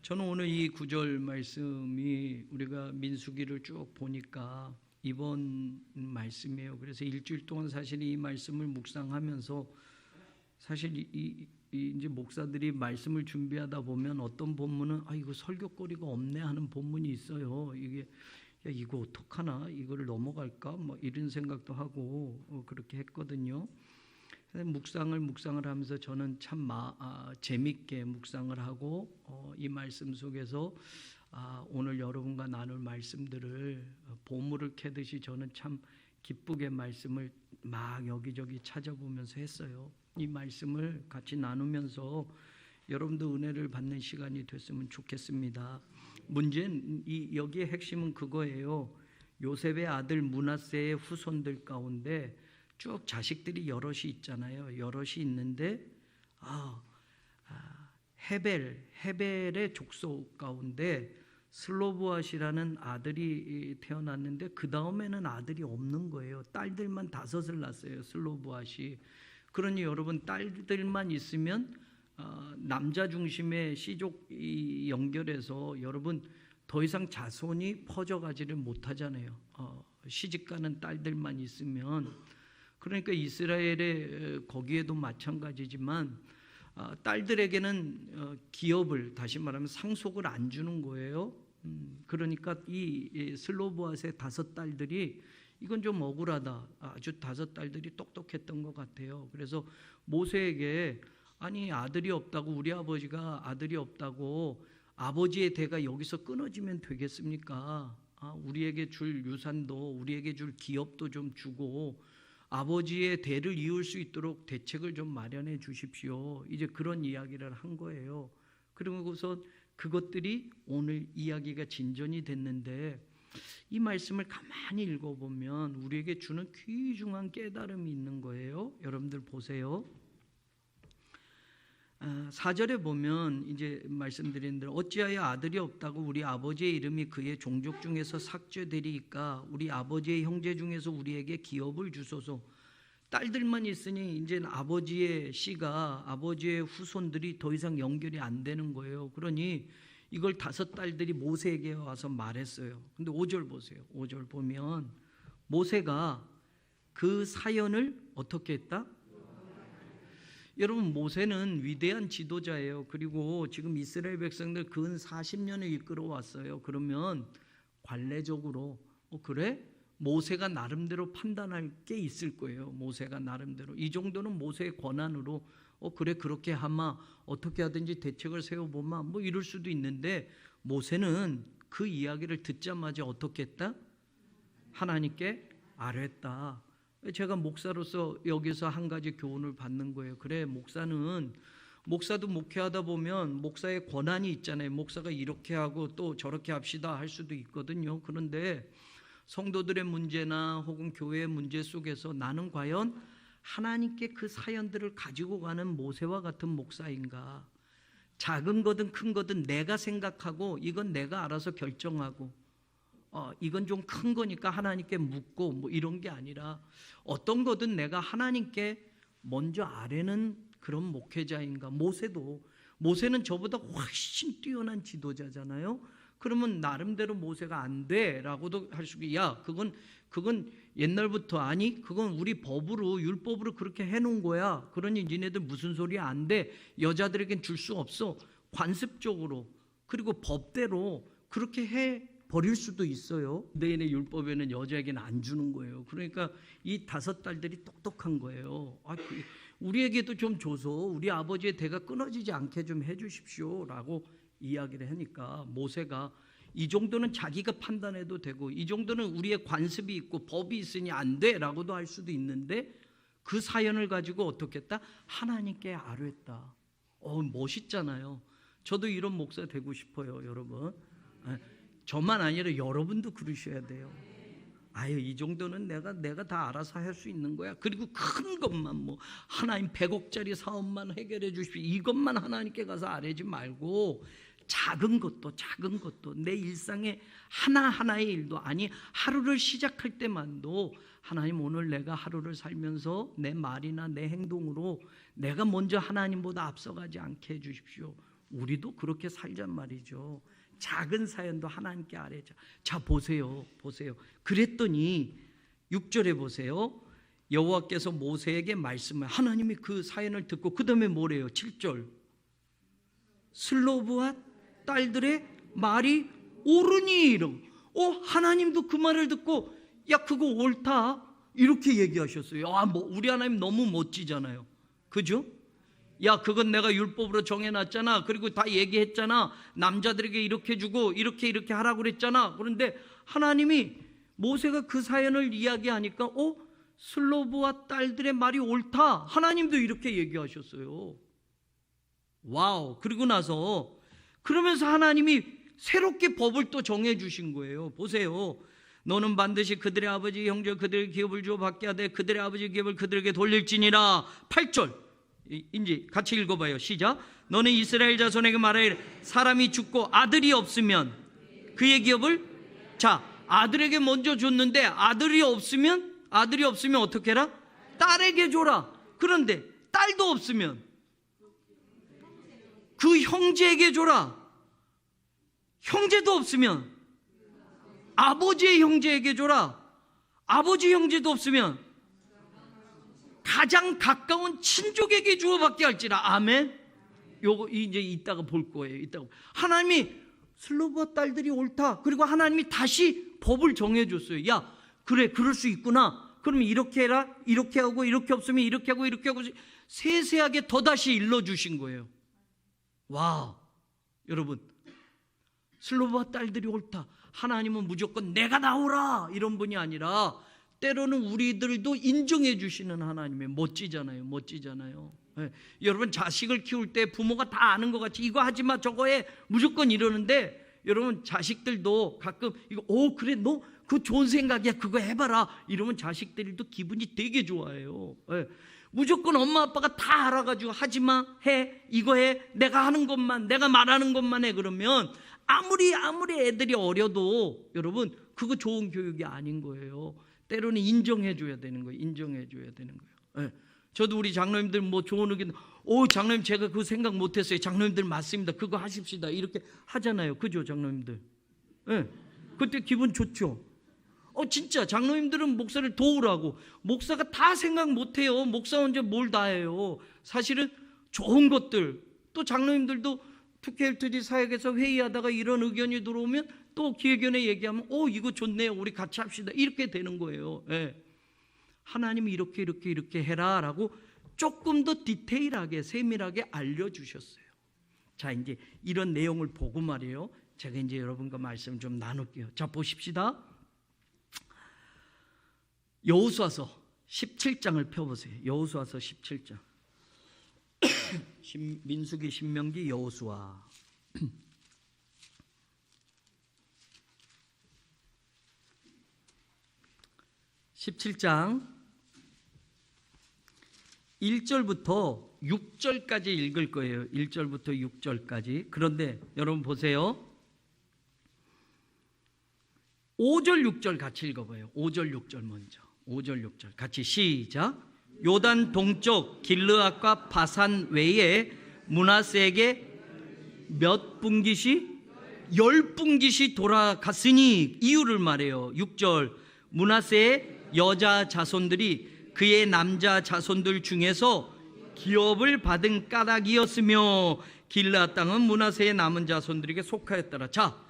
저는 오늘 이 구절 말씀이 우리가 민수기를 쭉 보니까 이번 말씀이에요. 그래서 일주일 동안 사실 이 말씀을 묵상하면서 사실 이제 목사들이 말씀을 준비하다 보면 어떤 본문은 이거 설교거리가 없네 하는 본문이 있어요. 이게 이거 어떡하나, 이거를 넘어갈까 뭐 이런 생각도 하고 그렇게 했거든요. 묵상을 하면서 저는 참 재밌게 묵상을 하고 이 말씀 속에서 오늘 여러분과 나눌 말씀들을 보물을 캐듯이 저는 참 기쁘게 말씀을 막 여기저기 찾아보면서 했어요. 이 말씀을 같이 나누면서 여러분도 은혜를 받는 시간이 됐으면 좋겠습니다. 문제는 여기에 핵심은 그거예요. 요셉의 아들 므낫세의 후손들 가운데 쭉 자식들이 여럿이 있잖아요. 여럿이 있는데 헤벨의 족속 가운데 슬로브앗이라는 아들이 태어났는데 그 다음에는 아들이 없는 거예요. 딸들만 5을 낳았어요. 슬로브앗이. 그러니 여러분, 딸들만 있으면 남자 중심의 씨족이 연결해서 여러분 더 이상 자손이 퍼져가지를 못하잖아요. 시집가는 딸들만 있으면. 그러니까 이스라엘의 거기에도 마찬가지지만 딸들에게는 기업을, 다시 말하면 상속을 안 주는 거예요. 그러니까 이 슬로브앗의 5딸들이 이건 좀 억울하다. 아주 5딸들이 똑똑했던 것 같아요. 그래서 모세에게 아니 아들이 없다고, 우리 아버지가 아들이 없다고 아버지의 대가 여기서 끊어지면 되겠습니까? 우리에게 줄 유산도, 우리에게 줄 기업도 좀 주고 아버지의 대를 이을 수 있도록 대책을 좀 마련해 주십시오. 이제 그런 이야기를 한 거예요. 그러고서 그것들이 오늘 이야기가 진전이 됐는데, 이 말씀을 가만히 읽어보면 우리에게 주는 귀중한 깨달음이 있는 거예요. 여러분들 보세요. 4절에 보면 이제 말씀드린 대로 어찌하여 아들이 없다고 우리 아버지의 이름이 그의 종족 중에서 삭제되리이까? 우리 아버지의 형제 중에서 우리에게 기업을 주소서. 딸들만 있으니 이제 아버지의 씨가, 아버지의 후손들이 더 이상 연결이 안 되는 거예요. 그러니 이걸 5딸들이 모세에게 와서 말했어요. 근데 5절 보세요. 5절 보면 모세가 그 사연을 어떻게 했다? 여러분, 모세는 위대한 지도자예요. 그리고 지금 이스라엘 백성들 근 40년을 이끌어 왔어요. 그러면 관례적으로 그래? 모세가 나름대로 판단할 게 있을 거예요. 모세가 나름대로 이 정도는 모세의 권한으로 그래, 그렇게 하마, 어떻게 하든지 대책을 세워보마, 뭐 이럴 수도 있는데, 모세는 그 이야기를 듣자마자 어떻게 했다? 하나님께 아뢰었다. 제가 목사로서 여기서 한 가지 교훈을 받는 거예요. 그래, 목사도 목회하다 보면 목사의 권한이 있잖아요. 목사가 이렇게 하고 또 저렇게 합시다 할 수도 있거든요. 그런데 성도들의 문제나 혹은 교회의 문제 속에서 나는 과연 하나님께 그 사연들을 가지고 가는 모세와 같은 목사인가? 작은 거든 큰 거든 내가 생각하고 이건 내가 알아서 결정하고 이건 좀 큰 거니까 하나님께 묻고 뭐 이런 게 아니라 어떤 거든 내가 하나님께 먼저 아뢰는 그런 목회자인가? 모세는 저보다 훨씬 뛰어난 지도자잖아요. 그러면 나름대로 모세가 안 돼라고도 할 수 있고, 야 그건 옛날부터, 아니 그건 우리 법으로, 율법으로 그렇게 해놓은 거야. 그러니 니네들 무슨 소리야, 안 돼. 여자들에겐 줄 수 없어. 관습적으로 그리고 법대로 그렇게 해 버릴 수도 있어요. 유대인의 율법에는 여자에게는 안 주는 거예요. 그러니까 이 5딸들이 똑똑한 거예요. 우리에게도 좀 줘서 우리 아버지의 대가 끊어지지 않게 좀 해주십시오 라고 이야기를 하니까 모세가 이 정도는 자기가 판단해도 되고 이 정도는 우리의 관습이 있고 법이 있으니 안 돼 라고도 할 수도 있는데, 그 사연을 가지고 어떻게 했다? 하나님께 아뢰었다. 멋있잖아요. 저도 이런 목사 되고 싶어요, 여러분. 저만 아니라 여러분도 그러셔야 돼요. 이 정도는 내가 다 알아서 할 수 있는 거야. 그리고 큰 것만, 뭐 하나님 100억짜리 사업만 해결해 주십시오, 이것만 하나님께 가서 아뢰지 말고 작은 것도 내 일상의 하나하나의 일도, 아니 하루를 시작할 때만도 하나님, 오늘 내가 하루를 살면서 내 말이나 내 행동으로 내가 먼저 하나님보다 앞서가지 않게 해주십시오. 우리도 그렇게 살잔 말이죠. 작은 사연도 하나님께 아뢰자. 자, 보세요. 그랬더니 6절에 보세요. 여호와께서 모세에게 말씀을, 하나님이 그 사연을 듣고 그 다음에 뭐래요? 7절, 슬로브와 딸들의 말이 옳으니 이러고, 하나님도 그 말을 듣고 야 그거 옳다 이렇게 얘기하셨어요. 우리 하나님 너무 멋지잖아요. 그죠? 야 그건 내가 율법으로 정해놨잖아. 그리고 다 얘기했잖아. 남자들에게 이렇게 주고 이렇게 하라고 그랬잖아. 그런데 하나님이 모세가 그 사연을 이야기하니까 슬로브와 딸들의 말이 옳다. 하나님도 이렇게 얘기하셨어요. 와우. 그리고 나서 그러면서 하나님이 새롭게 법을 또 정해주신 거예요. 보세요. 너는 반드시 그들의 아버지 형제 그들의 기업을 주어 받게 하되 그들의 아버지 기업을 그들에게 돌릴지니라. 8절 이제 같이 읽어봐요. 시작. 너는 이스라엘 자손에게 말하기를 사람이 죽고 아들이 없으면 그의 기업을, 자 아들에게 먼저 줬는데 아들이 없으면 어떻게 해라? 딸에게 줘라. 그런데 딸도 없으면 그 형제에게 줘라. 형제도 없으면 아버지의 형제에게 줘라. 아버지 형제도 없으면 가장 가까운 친족에게 주어받게 할지라. 아멘. 요거 이제 이따가 볼 거예요. 이따가 하나님이 슬로브와 딸들이 옳다. 그리고 하나님이 다시 법을 정해줬어요. 야 그래 그럴 수 있구나. 그러면 이렇게 해라. 이렇게 하고 이렇게 없으면 이렇게 하고 세세하게 더 다시 일러주신 거예요. 와, 여러분 슬로브와 딸들이 옳다. 하나님은 무조건 내가 나오라 이런 분이 아니라 때로는 우리들도 인정해 주시는 하나님의 멋지잖아요. 네. 여러분 자식을 키울 때 부모가 다 아는 것 같이 이거 하지마 저거 해 무조건 이러는데, 여러분 자식들도 가끔 이거 그래 너 그거 좋은 생각이야 그거 해봐라 이러면 자식들도 기분이 되게 좋아해요. 네. 무조건 엄마 아빠가 다 알아가지고 하지마 해 이거 해 내가 하는 것만 내가 말하는 것만 해 그러면 아무리 애들이 어려도 여러분 그거 좋은 교육이 아닌 거예요. 때로는 인정해 줘야 되는 거예요. 네. 저도 우리 장로님들 좋은 의견, 장로님 제가 그 생각 못했어요. 장로님들 맞습니다. 그거 하십시다. 이렇게 하잖아요. 그죠 장로님들? 네. 그때 기분 좋죠. 진짜 장로님들은 목사를 도우라고. 목사가 다 생각 못해요. 목사 혼자 뭘 다 해요. 사실은 좋은 것들, 또 장로님들도 투케일투디 사역에서 회의하다가 이런 의견이 들어오면 또 기획위원회 얘기하면 이거 좋네요. 우리 같이 합시다. 이렇게 되는 거예요. 네. 하나님이 이렇게 해라 라고 조금 더 디테일하게 세밀하게 알려주셨어요. 자 이제 이런 내용을 보고 말이에요. 제가 이제 여러분과 말씀 좀 나눌게요. 자 보십시다. 여호수아서 17장을 펴보세요. 여호수아서 17장. 민수기, 신명기, 여호수아. 17장 1절부터 6절까지 읽을 거예요. 1절부터 6절까지. 그런데 여러분 보세요. 5절 6절 같이 읽어봐요. 5절 6절 먼저. 5절 6절 같이 시작. 요단 동쪽 길르앗과 바산 외에 므낫세에게 몇 분깃이? 10분깃이 돌아갔으니 이유를 말해요. 6절 므낫세의 여자 자손들이 그의 남자 자손들 중에서 기업을 받은 까닭이었으며 길르앗 땅은 므낫세의 남은 자손들에게 속하였더라. 자,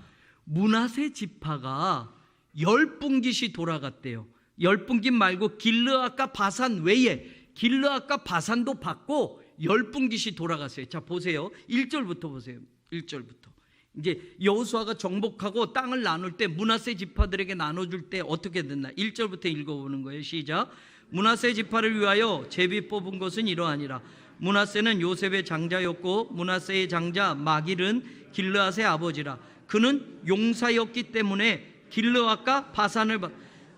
므낫세 지파가 10분깃이 돌아갔대요. 10분깃 말고 길르앗과 바산 외에 길르앗과 바산도 받고 10분깃이 돌아갔어요. 자 보세요. 1절부터 보세요. 1절부터. 이제 여호수아가 정복하고 땅을 나눌 때 므낫세 지파들에게 나눠줄 때 어떻게 됐나? 1절부터 읽어보는 거예요. 시작. 므낫세 지파를 위하여 제비 뽑은 것은 이러하니라. 므낫세는 요셉의 장자였고 므낫세의 장자 마길은 길르앗의 아버지라. 그는 용사였기 때문에 길르앗과 바산을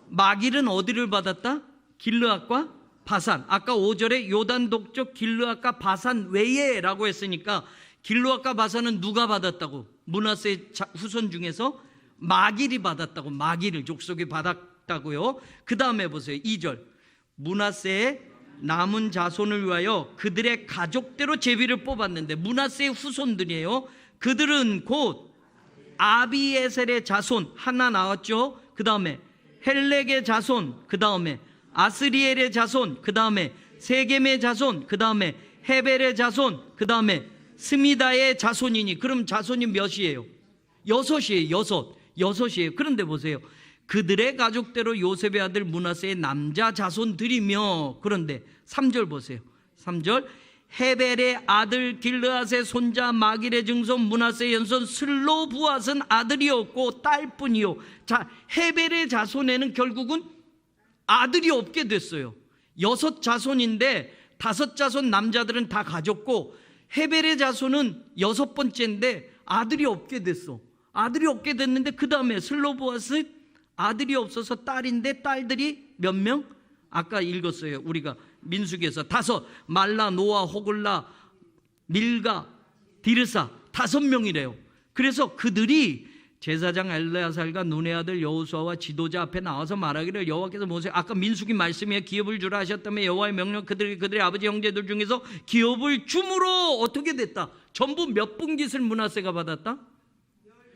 마길은 어디를 받았다? 길르앗과 바산. 아까 5절에 요단 동쪽 길르앗과 바산 외에 라고 했으니까 길르앗과 바산은 누가 받았다고? 므낫세 후손 중에서 마길이 받았다고. 마길을 족속이 받았다고요. 그 다음에 보세요. 2절 므낫세의 남은 자손을 위하여 그들의 가족대로 제비를 뽑았는데 므낫세의 후손들이에요. 그들은 곧 아비에셀의 자손 하나 나왔죠. 그 다음에 헬렉의 자손, 그 다음에 아스리엘의 자손, 그 다음에 세겜의 자손, 그 다음에 헤벨의 자손, 그 다음에 스미다의 자손이니, 그럼 자손이 몇이에요? 여섯이에요. 여섯이에요. 그런데 보세요. 그들의 가족대로 요셉의 아들 므낫세의 남자 자손들이며, 그런데 3절 보세요. 3절 헤벨의 아들 길르앗의 손자 마길의 증손 므낫세의 연손 슬로부앗은 아들이었고 딸뿐이요. 자, 헤벨의 자손에는 결국은 아들이 없게 됐어요. 6 자손인데 5 자손 남자들은 다 가졌고 헤벨의 자손은 6번째인데 아들이 없게 됐어. 아들이 없게 됐는데 그 다음에 슬로부앗은 아들이 없어서 딸인데 딸들이 몇 명? 아까 읽었어요. 우리가 민수기에서 5, 말라, 노아, 호글라, 밀가, 디르사 5명이래요. 그래서 그들이 제사장 엘레아살과 눈의 아들 여호수아와 지도자 앞에 나와서 말하기를 여호와께서 모세, 아까 민수기 말씀에 기업을 주라 하셨다며 여호와의 명령 그들의 아버지 형제들 중에서 기업을 줌으로 어떻게 됐다? 전부 몇 분깃을 므낫세가 받았다?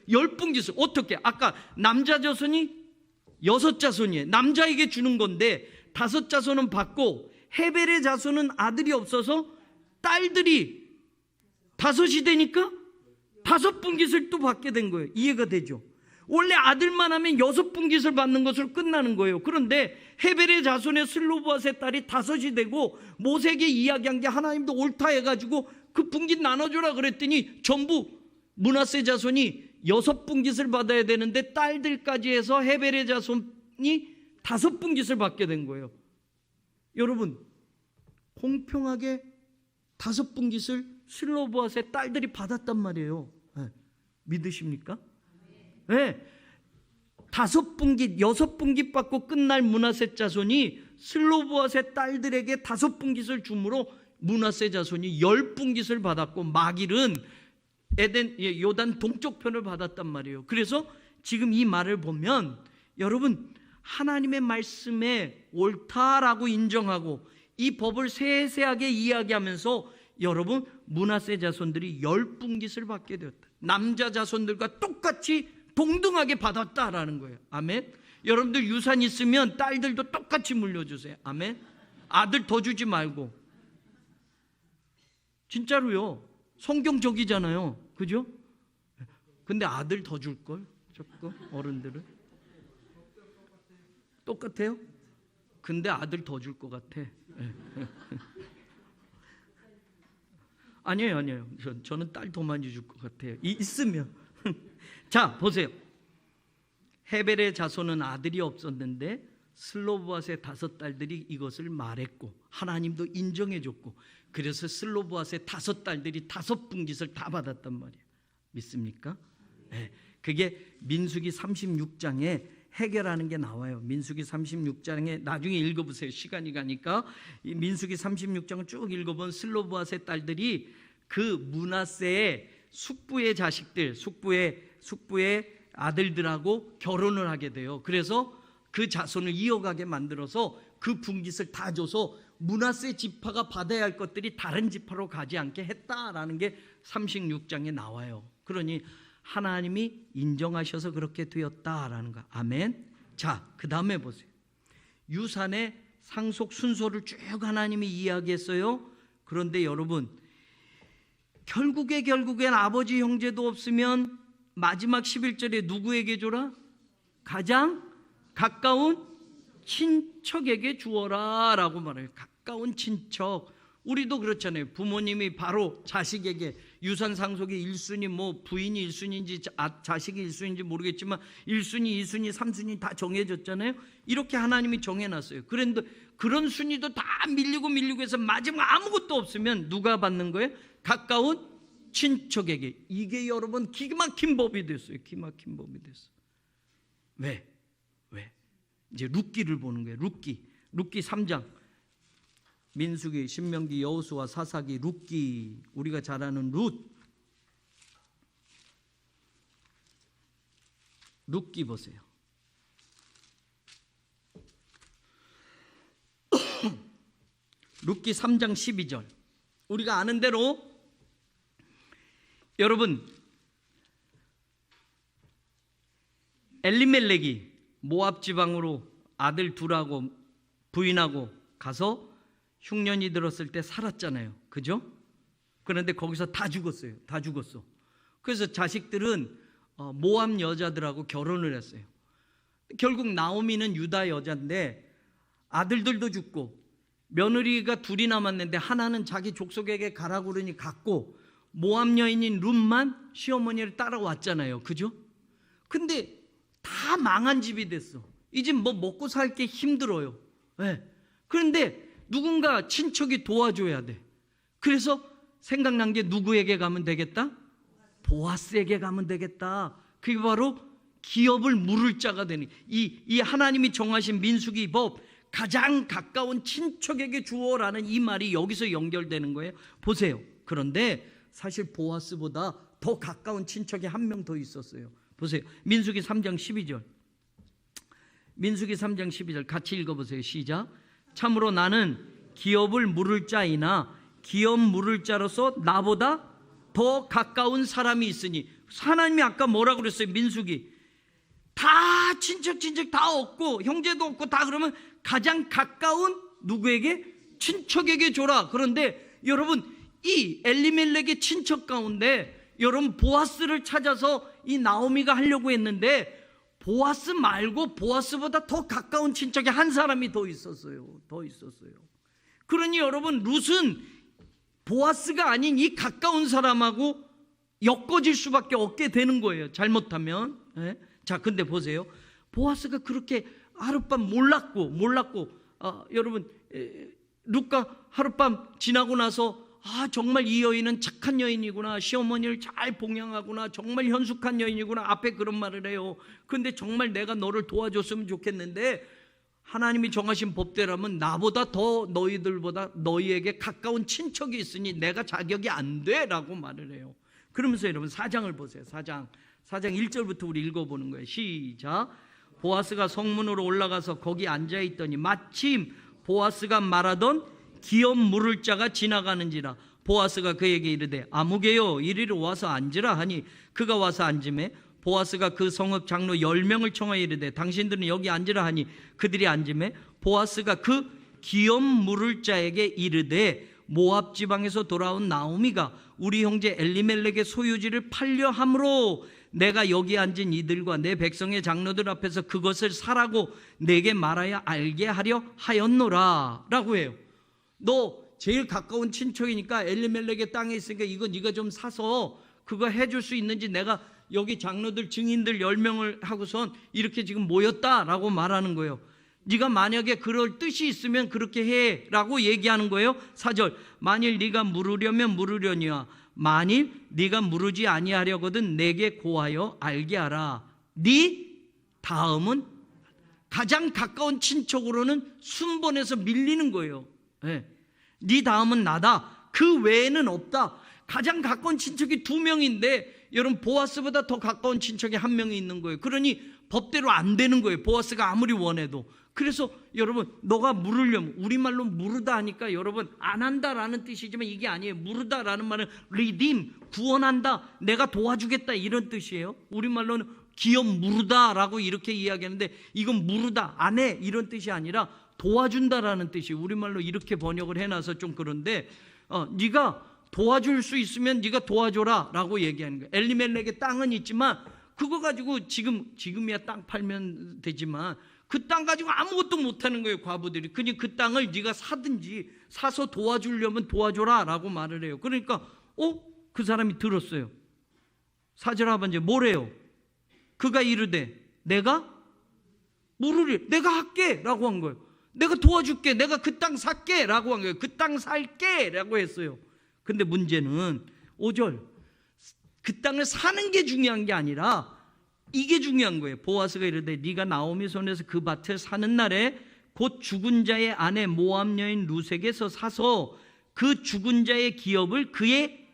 10분깃을. 어떻게? 아까 남자 자손이 6 자손이에요. 남자에게 주는 건데 5 자손은 받고 헤벨의 자손은 아들이 없어서 딸들이 5이 되니까 5분깃을 또 받게 된 거예요. 이해가 되죠? 원래 아들만 하면 6분깃을 받는 것으로 끝나는 거예요. 그런데 헤벨의 자손의 슬로부앗의 딸이 5이 되고 모세에게 이야기한 게 하나님도 옳다 해가지고 그 분깃 나눠주라 그랬더니 전부 므낫세 자손이 6분깃을 받아야 되는데 딸들까지 해서 헤벨의 자손이 5분깃을 받게 된 거예요. 여러분, 공평하게 5분깃을 슬로부앗의 딸들이 받았단 말이에요. 네. 믿으십니까? 네. 5분깃, 6분깃 받고 끝날 므낫세 자손이 슬로부앗의 딸들에게 5분깃을 주므로 므낫세 자손이 10분깃을 받았고 마길은 요단 동쪽 편을 받았단 말이에요. 그래서 지금 이 말을 보면 여러분, 하나님의 말씀에 옳다라고 인정하고 이 법을 세세하게 이야기하면서 여러분, 므낫세 자손들이 10분깃을 받게 되었다. 남자 자손들과 똑같이 동등하게 받았다라는 거예요. 아멘. 여러분들 유산 있으면 딸들도 똑같이 물려주세요. 아멘. 아들 더 주지 말고. 진짜로요. 성경적이잖아요. 그죠? 근데 아들 더 줄걸? 조금 어른들은 똑같아요? 근데 아들 더 줄 것 같아. 아니에요. 저는 딸 더 많이 줄 것 같아요. 있으면. 자, 보세요. 헤벨의 자손은 아들이 없었는데 슬로부앗의 5 딸들이 이것을 말했고 하나님도 인정해줬고 그래서 슬로부앗의 5 딸들이 5분깃을 다 받았단 말이에요. 믿습니까? 네. 그게 민수기 36장에 해결하는 게 나와요. 민수기 36장에 나중에 읽어보세요. 시간이 가니까 이 민수기 36장을 쭉 읽어본 슬로부앗의 딸들이 그 므낫세의 숙부의 자식들, 숙부의 아들들하고 결혼을 하게 돼요. 그래서 그 자손을 이어가게 만들어서 그 분깃을 다 줘서 므낫세 지파가 받아야 할 것들이 다른 지파로 가지 않게 했다라는 게 36장에 나와요. 그러니 하나님이 인정하셔서 그렇게 되었다라는 거. 아멘. 자, 그 다음에 보세요. 유산의 상속 순서를 쭉 하나님이 이야기했어요. 그런데 여러분, 결국엔 아버지 형제도 없으면 마지막 11절에 누구에게 줘라? 가장 가까운 친척에게 주어라 라고 말해요. 가까운 친척. 우리도 그렇잖아요. 부모님이 바로 자식에게 유산 상속의 1순위 뭐 부인이 1순위인지 자식이 1순위인지 모르겠지만 1순위, 2순위, 3순위 다 정해졌잖아요. 이렇게 하나님이 정해놨어요. 그런데 그런 순위도 다 밀리고 해서 마지막 아무것도 없으면 누가 받는 거예요? 가까운 친척에게. 이게 여러분 기가 막힌 법이 됐어요. 기가 막힌 법이 됐어요. 왜? 이제 룻기를 보는 거예요. 룻기 3장. 민수기, 신명기, 여호수아, 사사기, 룻기. 우리가 잘 아는 룻기 보세요. 룻기 3장 12절. 우리가 아는 대로 여러분 엘리멜렉이 모압 지방으로 아들 둘하고 부인하고 가서 흉년이 들었을 때 살았잖아요. 그죠? 그런데 거기서 다 죽었어요. 다 죽었어. 그래서 자식들은 모압 여자들하고 결혼을 했어요. 결국 나오미는 유다 여자인데 아들들도 죽고 며느리가 둘이 남았는데 하나는 자기 족속에게 가라고 그러니 갔고 모압 여인인 룻만 시어머니를 따라왔잖아요. 그죠? 근데 다 망한 집이 됐어. 이 집 뭐 먹고 살게 힘들어요. 네. 그런데 누군가 친척이 도와줘야 돼. 그래서 생각난 게 누구에게 가면 되겠다? 보아스에게 가면 되겠다. 그게 바로 기업을 물을 자가 되는 이 하나님이 정하신 민수기 법, 가장 가까운 친척에게 주어라는 이 말이 여기서 연결되는 거예요. 보세요. 그런데 사실 보아스보다 더 가까운 친척이 한 명 더 있었어요. 보세요. 민수기 3장 12절. 민수기 3장 12절 같이 읽어보세요. 시작. 참으로 나는 기업을 물을 자이나 기업 물을 자로서 나보다 더 가까운 사람이 있으니. 하나님이 아까 뭐라고 그랬어요? 민수기 다 친척 다 없고 형제도 없고 다 그러면 가장 가까운 누구에게? 친척에게 줘라. 그런데 여러분 이 엘리멜렉의 친척 가운데 여러분 보아스를 찾아서 이 나오미가 하려고 했는데 보아스 말고 보아스보다 더 가까운 친척이 한 사람이 더 있었어요. 그러니 여러분 룻은 보아스가 아닌 이 가까운 사람하고 엮어질 수밖에 없게 되는 거예요. 잘못하면. 네? 자, 근데 보세요. 보아스가 그렇게 하룻밤 몰랐고 여러분 룻과 하룻밤 지나고 나서 정말 이 여인은 착한 여인이구나, 시어머니를 잘 봉양하구나, 정말 현숙한 여인이구나, 앞에 그런 말을 해요. 근데 정말 내가 너를 도와줬으면 좋겠는데 하나님이 정하신 법대로라면 나보다 더 너희들보다 너희에게 가까운 친척이 있으니 내가 자격이 안 돼 라고 말을 해요. 그러면서 여러분 4장을 보세요. 4장 1절부터 우리 읽어보는 거예요. 시작. 보아스가 성문으로 올라가서 거기 앉아있더니 마침 보아스가 말하던 기업 물을 자가 지나가는지라. 보아스가 그에게 이르되 아무개요 이리로 와서 앉으라 하니 그가 와서 앉음에 보아스가 그 성읍 장로 10명을 청하여 이르되 당신들은 여기 앉으라 하니 그들이 앉음에 보아스가 그 기업 물을 자에게 이르되 모압 지방에서 돌아온 나오미가 우리 형제 엘리멜렉의 소유지를 팔려 함으로 내가 여기 앉은 이들과 내 백성의 장로들 앞에서 그것을 사라고 내게 말하여 알게 하려 하였노라 라고 해요. 너 제일 가까운 친척이니까 엘리멜렉의 땅에 있으니까 이거 네가 좀 사서 그거 해줄 수 있는지 내가 여기 장로들 증인들 10명을 하고선 이렇게 지금 모였다라고 말하는 거예요. 네가 만약에 그럴 뜻이 있으면 그렇게 해라고 얘기하는 거예요. 4절. 만일 네가 물으려면 물으려니와 만일 네가 물으지 아니하려거든 내게 고하여 알게 하라. 네 다음은 가장 가까운 친척으로는 순번에서 밀리는 거예요. 네 다음은 나다. 그 외에는 없다. 가장 가까운 친척이 2명인데 여러분 보아스보다 더 가까운 친척이 1명이 있는 거예요. 그러니 법대로 안 되는 거예요. 보아스가 아무리 원해도. 그래서 여러분 너가 물으려면, 우리말로 물으다 하니까 여러분 안 한다라는 뜻이지만 이게 아니에요. 물으다라는 말은 redeem, 구원한다, 내가 도와주겠다 이런 뜻이에요. 우리말로는 기업 물으다라고 이렇게 이야기하는데 이건 물으다, 안 해 이런 뜻이 아니라 도와준다라는 뜻이에요. 우리말로 이렇게 번역을 해놔서 좀 그런데 네가 도와줄 수 있으면 네가 도와줘라 라고 얘기하는 거예요. 엘리멜렉의 땅은 있지만 그거 가지고 지금이야 땅 팔면 되지만 그 땅 가지고 아무것도 못하는 거예요. 과부들이. 그니 그 땅을 네가 사든지 사서 도와주려면 도와줘라 라고 말을 해요. 그러니까 그 사람이 들었어요. 4절 하반절 뭐래요? 그가 이르되 내가 물으리, 내가 할게 라고 한 거예요. 내가 도와줄게, 내가 그 땅 살게 라고 한 거예요. 그 땅 살게 라고 했어요. 근데 문제는 5절, 그 땅을 사는 게 중요한 게 아니라 이게 중요한 거예요. 보아스가 이르되 네가 나오미 손에서 그 밭을 사는 날에 곧 죽은 자의 아내 모압 여인 룻에게서 사서 그 죽은 자의 기업을 그의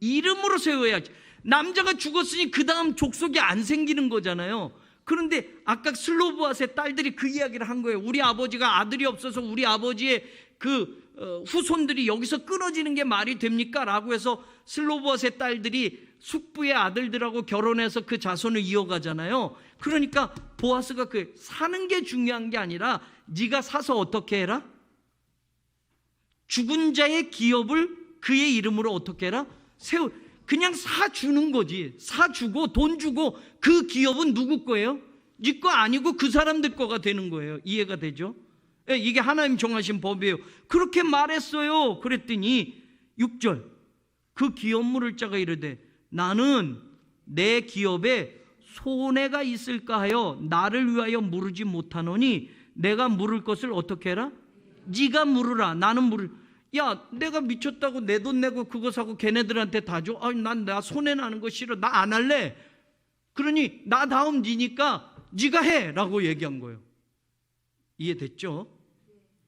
이름으로 세워야지. 남자가 죽었으니 그 다음 족속이 안 생기는 거잖아요. 그런데 아까 슬로브앗의 딸들이 그 이야기를 한 거예요. 우리 아버지가 아들이 없어서 우리 아버지의 그 후손들이 여기서 끊어지는 게 말이 됩니까? 라고 해서 슬로보아스의 딸들이 숙부의 아들들하고 결혼해서 그 자손을 이어가잖아요. 그러니까 보아스가 사는 게 중요한 게 아니라 네가 사서 어떻게 해라? 죽은 자의 기업을 그의 이름으로 어떻게 해라? 그냥 사주는 거지. 사주고 돈 주고 그 기업은 누구 거예요? 네 거 아니고 그 사람들 거가 되는 거예요. 이해가 되죠? 이게 하나님 정하신 법이에요. 그렇게 말했어요. 그랬더니 6절 그 기업 물을 자가 이르되 나는 내 기업에 손해가 있을까 하여 나를 위하여 물으지 못하노니 내가 물을 것을 어떻게 해라? 네가 물으라. 나는 물을. 야, 내가 미쳤다고 내 돈 내고 그거 사고 걔네들한테 다 줘? 나 손해 나는 거 싫어. 나 안 할래. 그러니 나 다음 니니까 네가 해 라고 얘기한 거예요. 이해됐죠?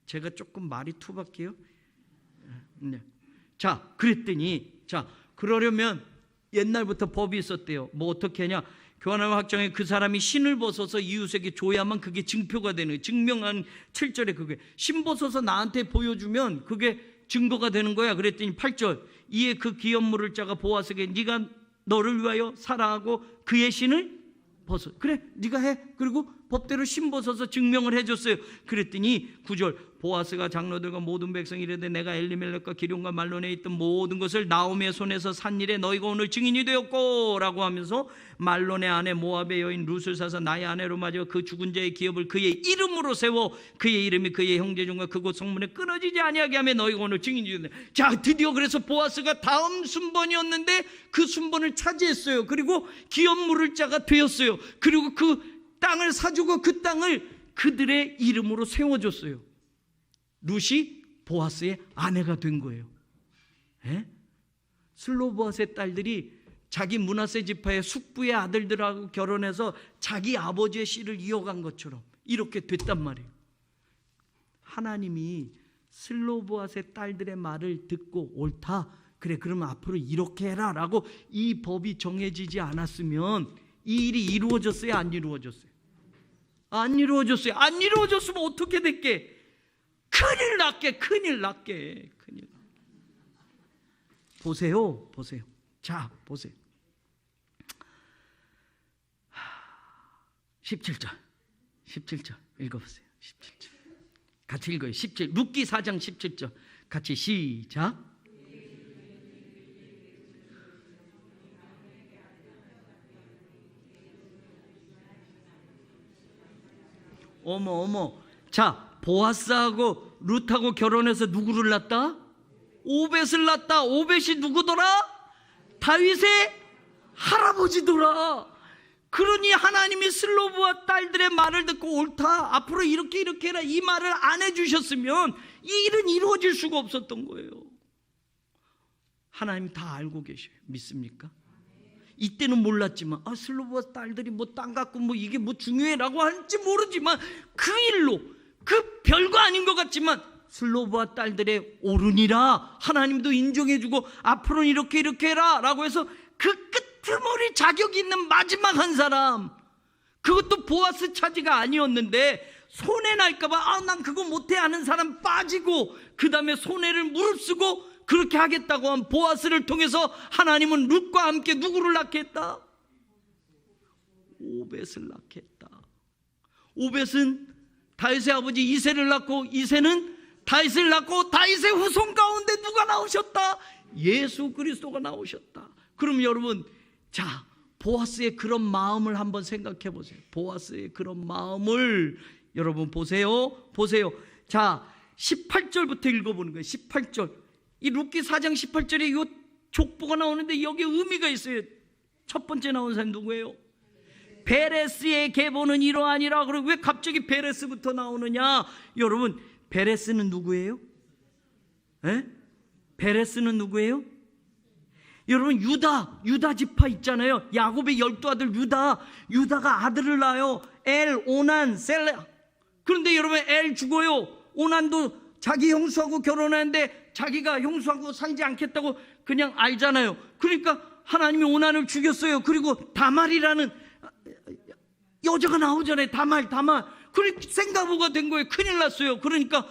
제가 조금 말이 투박해요. 네. 자, 그랬더니 그러려면 옛날부터 법이 있었대요. 뭐 어떻게 하냐? 교환하면 확정에 그 사람이 신을 벗어서 이웃에게 줘야만 그게 증표가 되는 거예요. 증명한 7절에 그게 신 벗어서 나한테 보여주면 그게 증거가 되는 거야. 그랬더니 8절 이에 그 기업 물을 자가 보아스에게 네가 너를 위하여 사랑하고 그의 신을 벗어. 그래 네가 해. 그리고 법대로 신 벗어서 증명을 해줬어요. 그랬더니 9절 보아스가 장로들과 모든 백성이 이르되 내가 엘리멜렉과 기럯과 말론에 있던 모든 것을 나오미의 손에서 산 일에 너희가 오늘 증인이 되었고 라고 하면서 말론의 아내 모압의 여인 룻을 사서 나의 아내로 맞아 그 죽은 자의 기업을 그의 이름으로 세워 그의 이름이 그의 형제 중과 그곳 성문에 끊어지지 아니하게 하며 너희가 오늘 증인이 되었다. 자, 드디어 그래서 보아스가 다음 순번이었는데 그 순번을 차지했어요. 그리고 기업 물을 자가 되었어요. 그리고 그 땅을 사주고 그 땅을 그들의 이름으로 세워줬어요. 룻이 보아스의 아내가 된 거예요. 슬로보아스의 딸들이 자기 므낫세 지파의 숙부의 아들들하고 결혼해서 자기 아버지의 씨를 이어간 것처럼 이렇게 됐단 말이에요. 하나님이 슬로보아스의 딸들의 말을 듣고 옳다. 그래 그러면 앞으로 이렇게 해라 라고 이 법이 정해지지 않았으면 이 일이 이루어졌어요? 안 이루어졌어요? 안 이루어졌어요. 안 이루어졌으면 어떻게 됐게? 큰일 났게. 보세요. 자, 보세요. 17절 읽어보세요. 17절 같이 읽어요. 17 룻기 4장 17절 같이 시작. 어머. 자, 보아스하고 룻하고 결혼해서 누구를 낳았다? 오벳을 낳았다. 오벳이 누구더라? 다윗의 할아버지더라. 그러니 하나님이 슬로보아 딸들의 말을 듣고 옳다. 앞으로 이렇게 해라. 이 말을 안 해주셨으면 이 일은 이루어질 수가 없었던 거예요. 하나님 다 알고 계셔요. 믿습니까? 이때는 몰랐지만 슬로보아 딸들이 뭐 땅 갖고 뭐 이게 뭐 중요해라고 할지 모르지만 그 일로 그 별거 아닌 것 같지만 슬로보아 딸들의 옳으니라 하나님도 인정해주고 앞으로는 이렇게 해라 라고 해서 그 끄트머리 자격 있는 마지막 한 사람, 그것도 보아스 차지가 아니었는데 손해 날까봐 난 그거 못해 하는 사람 빠지고 그 다음에 손해를 무릅쓰고 그렇게 하겠다고 한 보아스를 통해서 하나님은 룻과 함께 누구를 낳게 했다? 오벳을 낳게 했다. 오벳은 다윗의 아버지 이새를 낳고 이새는 다윗을 낳고 다윗의 후손 가운데 누가 나오셨다? 예수 그리스도가 나오셨다. 그럼 여러분, 자, 보아스의 그런 마음을 한번 생각해 보세요. 보아스의 그런 마음을 여러분 보세요. 자, 18절부터 읽어보는 거예요. 18절. 이 룻기 4장 18절에 이 족보가 나오는데 여기에 의미가 있어요. 첫 번째 나온 사람이 누구예요? 베레스의 계보는 이러하니라. 그리고 왜 갑자기 베레스부터 나오느냐? 여러분, 베레스는 누구예요? 베레스는 누구예요? 여러분, 유다 지파 있잖아요. 야곱의 12아들 유다가 아들을 낳아요. 엘, 오난, 셀레. 그런데 여러분, 엘 죽어요. 오난도 자기 형수하고 결혼하는데 자기가 형수하고 살지 않겠다고 그냥 알잖아요. 그러니까 하나님이 오난을 죽였어요. 그리고 다말이라는 여자가 나오잖아요. 다말. 그러니까 생가보가 된 거예요. 큰일 났어요. 그러니까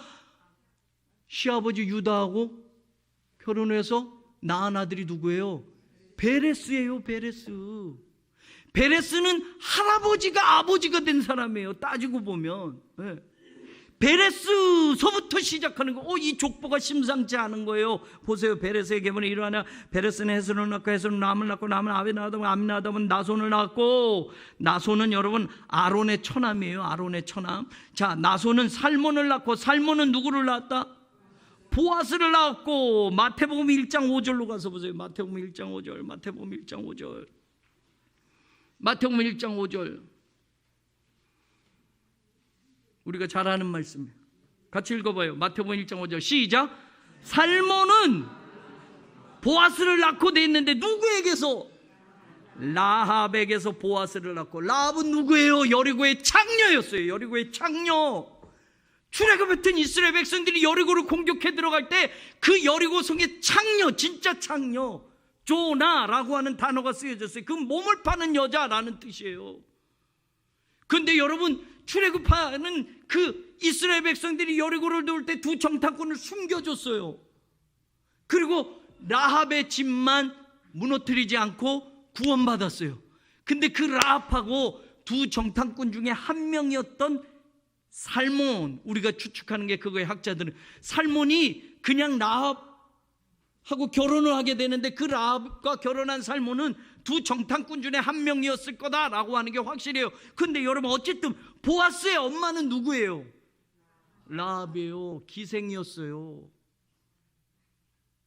시아버지 유다하고 결혼해서 낳은 아들이 누구예요? 베레스예요. 베레스는 할아버지가 아버지가 된 사람이에요. 따지고 보면. 네. 베레스서부터 시작하는 거. 이 족보가 심상치 않은 거예요. 보세요. 베레스의 계보는 이러하냐. 베레스는 헤스론을 낳고 헤스론은 람을 낳고 람은 아미나답은 나손을 낳고, 나손은 여러분 아론의 처남이에요. 아론의 처남. 자, 나손은 살몬을 낳고, 살몬은 누구를 낳았다? 보아스를 낳았고. 마태복음 1장 5절로 가서 보세요. 마태복음 1장 5절. 마태복음 1장 5절. 우리가 잘 아는 말씀이에요. 같이 읽어봐요. 마태복음 1장 5절 시작. 살몬은 보아스를 낳고 냈는데 누구에게서? 라합에게서 보아스를 낳고. 라합은 누구예요? 여리고의 장녀였어요. 여리고의 장녀. 출애굽했던 이스라엘 백성들이 여리고를 공격해 들어갈 때 그 여리고 성의 장녀, 진짜 장녀, 조나라고 하는 단어가 쓰여졌어요. 그 몸을 파는 여자라는 뜻이에요. 그런데 여러분, 출애굽하는 그 이스라엘 백성들이 여리고를 도울 때 두 정탐꾼을 숨겨줬어요. 그리고 라합의 집만 무너뜨리지 않고 구원받았어요. 근데 그 라합하고 두 정탐꾼 중에 한 명이었던 살몬, 우리가 추측하는 게 그거의 학자들은 살몬이 그냥 라합하고 결혼을 하게 되는데 그 라합과 결혼한 살몬은 두 정탐꾼 중에 한 명이었을 거다라고 하는 게 확실해요. 근데 여러분, 어쨌든 보아스의 엄마는 누구예요? 라합이에요. 기생이었어요.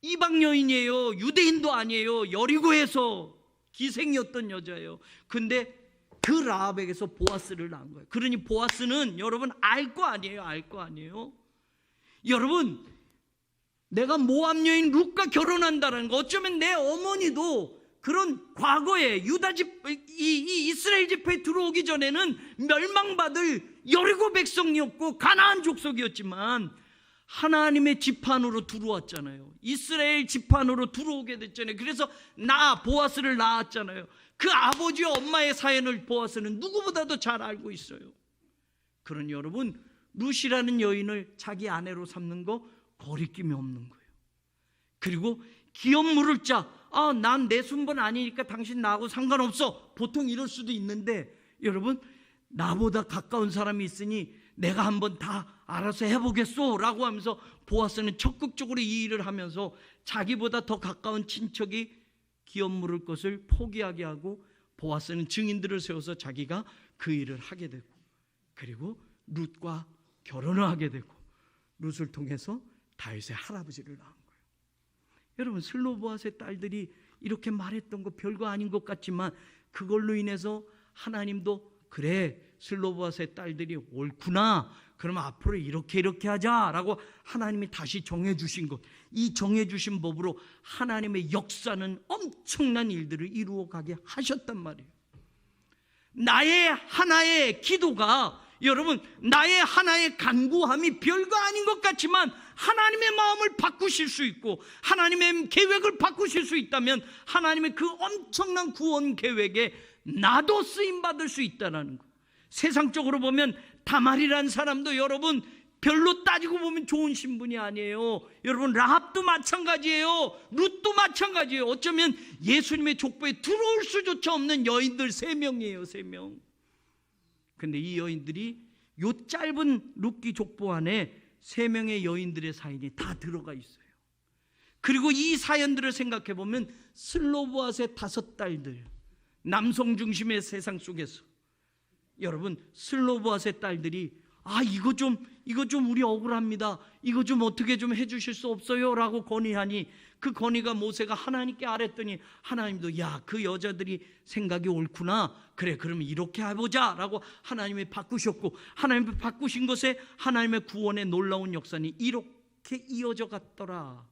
이방 여인이에요. 유대인도 아니에요. 여리고에서 기생이었던 여자예요. 근데 그 라합에게서 보아스를 낳은 거예요. 그러니 보아스는 여러분 알 거 아니에요. 여러분, 내가 모압 여인 룻과 결혼한다는 거, 어쩌면 내 어머니도 그런 과거에 유다 집, 이 이스라엘 집회에 들어오기 전에는 멸망받을 여리고 백성이었고 가나안 족속이었지만 하나님의 지판으로 들어왔잖아요. 이스라엘 지판으로 들어오게 됐잖아요. 그래서 보아스를 낳았잖아요. 그 아버지와 엄마의 사연을 보아스는 누구보다도 잘 알고 있어요. 그러니 여러분, 룻이라는 여인을 자기 아내로 삼는 거 거리낌이 없는 거예요. 그리고 기업 물을 자, 난 내 순번 아니니까 당신 나하고 상관없어, 보통 이럴 수도 있는데, 여러분, 나보다 가까운 사람이 있으니 내가 한번 다 알아서 해보겠소 라고 하면서 보아스는 적극적으로 이 일을 하면서 자기보다 더 가까운 친척이 기업 물을 것을 포기하게 하고, 보아스는 증인들을 세워서 자기가 그 일을 하게 되고, 그리고 룻과 결혼을 하게 되고, 룻을 통해서 다윗의 할아버지를 낳은 거예요. 여러분, 슬로보아스의 딸들이 이렇게 말했던 거 별거 아닌 것 같지만 그걸로 인해서 하나님도 그래, 슬로보아스의 딸들이 옳구나, 그러면 앞으로 이렇게 하자라고 하나님이 다시 정해주신 것, 이 정해주신 법으로 하나님의 역사는 엄청난 일들을 이루어가게 하셨단 말이에요. 나의 하나의 기도가, 여러분, 나의 하나의 간구함이 별거 아닌 것 같지만 하나님의 마음을 바꾸실 수 있고 하나님의 계획을 바꾸실 수 있다면 하나님의 그 엄청난 구원 계획에 나도 쓰임받을 수 있다는 거. 세상적으로 보면 다말이라는 사람도 여러분 별로 따지고 보면 좋은 신분이 아니에요. 여러분, 라합도 마찬가지예요. 룻도 마찬가지예요. 어쩌면 예수님의 족보에 들어올 수조차 없는 여인들 3명이에요. 3명. 근데 이 여인들이 요 짧은 룻기 족보 안에 3명의 여인들의 사연이 다 들어가 있어요. 그리고 이 사연들을 생각해 보면 슬로보아스의 5딸들, 남성 중심의 세상 속에서 여러분, 슬로보아스의 딸들이 이거 좀 우리 억울합니다, 이거 좀 어떻게 좀 해주실 수 없어요? 라고 건의하니 그 건의가 모세가 하나님께 아랬더니 하나님도 그 여자들이 생각이 옳구나, 그래, 그러면 이렇게 해보자 라고 하나님이 바꾸셨고, 하나님이 바꾸신 것에 하나님의 구원의 놀라운 역사는 이렇게 이어져 갔더라.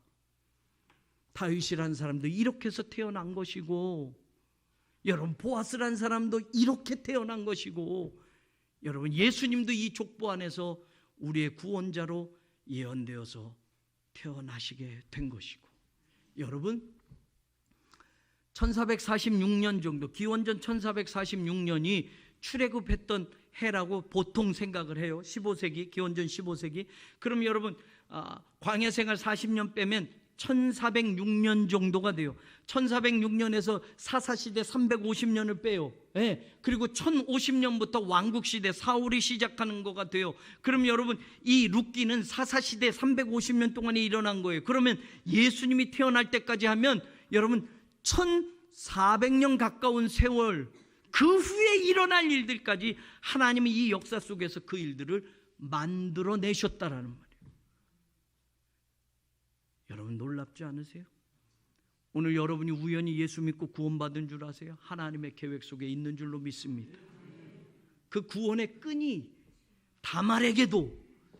다윗이라는 사람도 이렇게 해서 태어난 것이고, 여러분, 보아스라는 사람도 이렇게 태어난 것이고, 여러분, 예수님도 이 족보 안에서 우리의 구원자로 예언되어서 태어나시게 된 것이고, 여러분, 1446년 정도, 기원전 1446년이 출애굽했던 해라고 보통 생각을 해요. 15세기, 기원전 15세기. 그럼 여러분, 광야 생활 40년 빼면 1406년 정도가 돼요. 1406년에서 사사시대 350년을 빼요. 예, 그리고 1050년부터 왕국시대 사울이 시작하는 거가 돼요. 그럼 여러분 이 룻기는 사사시대 350년 동안에 일어난 거예요. 그러면 예수님이 태어날 때까지 하면 여러분 1400년 가까운 세월, 그 후에 일어날 일들까지 하나님이 이 역사 속에서 그 일들을 만들어내셨다라는 말이에요. 여러분 놀랍지 않으세요? 오늘 여러분이 우연히 예수 믿고 구원받은 줄 아세요? 하나님의 계획 속에 있는 줄로 믿습니다. 그 구원의 끈이 다말에게도,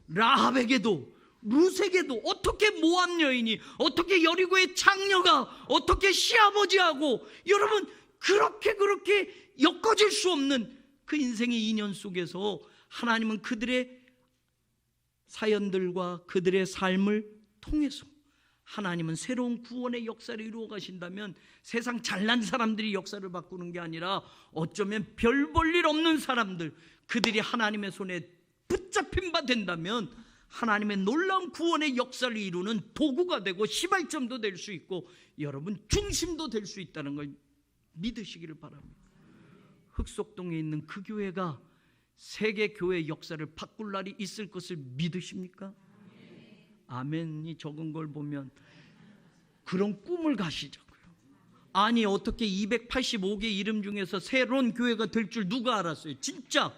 라합에게도, 룻에게도, 어떻게 모압 여인이, 어떻게 여리고의 장녀가, 어떻게 시아버지하고, 여러분 그렇게 엮어질 수 없는 그 인생의 인연 속에서 하나님은 그들의 사연들과 그들의 삶을 통해서 하나님은 새로운 구원의 역사를 이루어 가신다면 세상 잘난 사람들이 역사를 바꾸는 게 아니라 어쩌면 별 볼 일 없는 사람들, 그들이 하나님의 손에 붙잡힌 바 된다면 하나님의 놀라운 구원의 역사를 이루는 도구가 되고 시발점도 될 수 있고 여러분 중심도 될 수 있다는 걸 믿으시기를 바랍니다. 흑석동에 있는 그 교회가 세계 교회 역사를 바꿀 날이 있을 것을 믿으십니까? 아멘이 적은 걸 보면 그런 꿈을 가시자고요. 아니 어떻게 285개 이름 중에서 새로운 교회가 될 줄 누가 알았어요? 진짜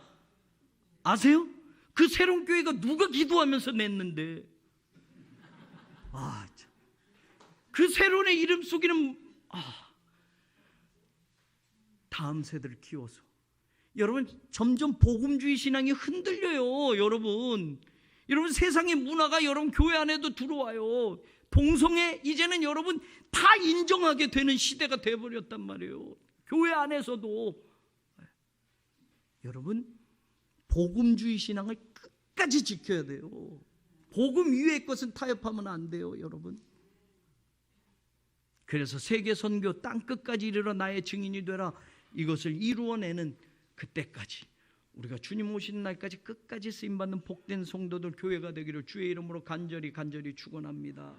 아세요? 그 새로운 교회가 누가 기도하면서 냈는데, 그 새로운의 이름 속에는 다음 세대를 키워서 여러분 점점 복음주의 신앙이 흔들려요. 여러분 세상의 문화가 여러분 교회 안에도 들어와요. 동성애 이제는 여러분 다 인정하게 되는 시대가 되어버렸단 말이에요. 교회 안에서도. 여러분 복음주의 신앙을 끝까지 지켜야 돼요. 복음 위의 것은 타협하면 안 돼요. 여러분 그래서 세계 선교 땅끝까지 이르러 나의 증인이 되라, 이것을 이루어내는 그때까지 우리가 주님 오시는 날까지 끝까지 쓰임받는 복된 성도들 교회가 되기를 주의 이름으로 간절히 축원합니다.